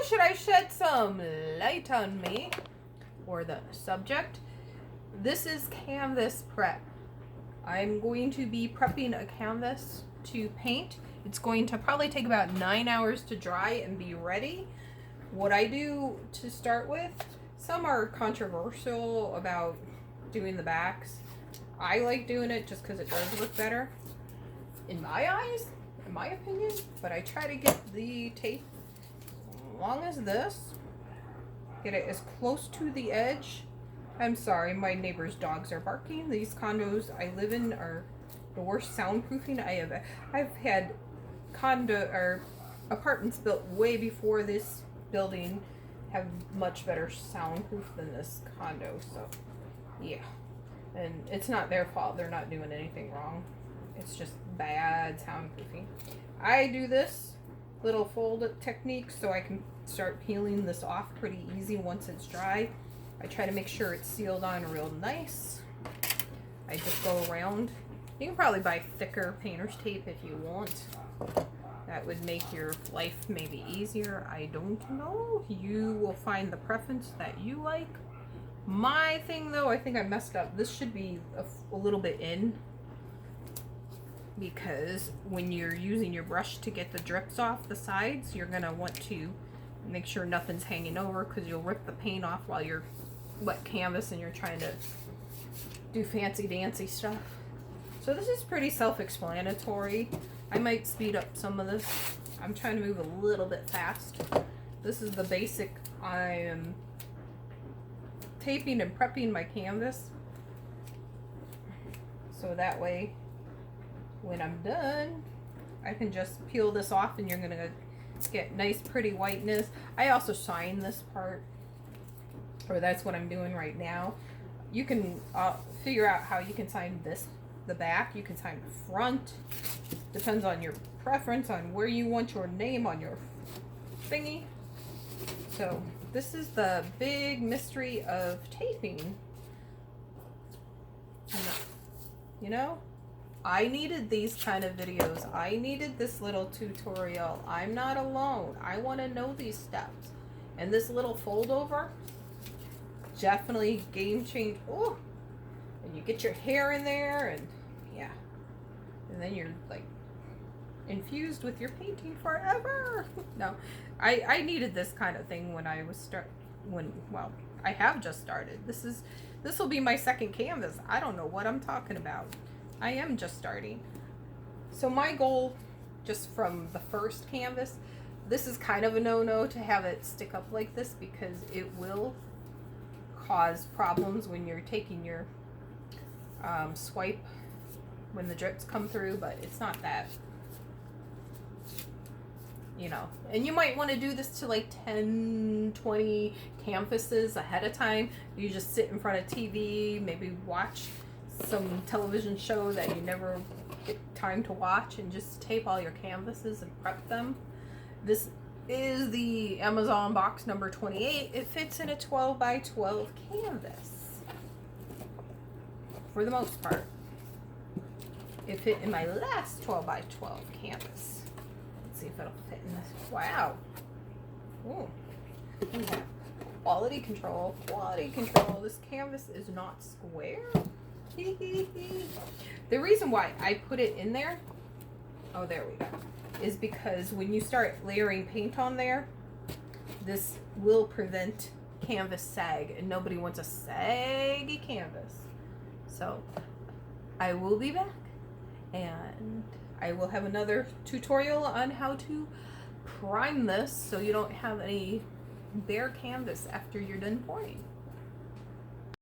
should I shed some light on me or the subject? This is canvas prep. I'm going to be prepping a canvas to paint. It's going to probably take about 9 hours to dry and be ready. What I do to start with, some are controversial about doing the backs. I like doing it just because it does look better in my eyes, in my opinion, but I try to get the tape as long as this, get it as close to the edge. I'm sorry, my neighbor's dogs are barking. These condos I live in are the worst soundproofing I have. I've had apartments built way before this building have much better soundproof than this condo, so yeah. And it's not their fault, they're not doing anything wrong. It's just bad soundproofing. I do this little fold technique so I can start peeling this off pretty easy once it's dry. I try to make sure it's sealed on real nice. I just go around. You can probably buy thicker painter's tape if you want. That would make your life maybe easier. I don't know. You will find the preference that you like. My thing though, I think I messed up. This should be a little bit in, because when you're using your brush to get the drips off the sides, you're gonna want to make sure nothing's hanging over, because you'll rip the paint off while you're wet canvas and you're trying to do fancy dancy stuff. So this is pretty self-explanatory. I might speed up some of this. I'm trying to move a little bit fast. This is the basic. I am taping and prepping my canvas, so that way when I'm done I can just peel this off and you're gonna get nice pretty whiteness. I also shine this part, or that's what I'm doing right now. You can figure out how you can sign this, the back. You can sign the front. Depends on your preference on where you want your name on your thingy. So this is the big mystery of taping. You know, I needed these kind of videos. I needed this little tutorial. I'm not alone. I want to know these steps. And this little fold over, definitely game change. Oh, and you get your hair in there, and yeah, and then you're like infused with your painting forever. No, I needed this kind of thing when I was well, I have just started. This will be my second canvas. I don't know what I'm talking about. I am just starting. So my goal, just from the first canvas, this is kind of a no-no to have it stick up like this, because it will cause problems when you're taking your swipe when the drips come through, but it's not that, you know. And you might want to do this to like 10, 20 canvases ahead of time. You just sit in front of TV, maybe watch some television show that you never get time to watch, and just tape all your canvases and prep them. This is the Amazon box number 28. It fits in a 12 by 12 canvas for the most part. It fit in my last 12 by 12 canvas. Let's see if it'll fit in this. Wow. Ooh. We have quality control. Quality control. This canvas is not square. The reason why I put it in there, oh, there we go, is because when you start layering paint on there, this will prevent canvas sag, and nobody wants a saggy canvas. So I will be back, and I will have another tutorial on how to prime this so you don't have any bare canvas after you're done pouring.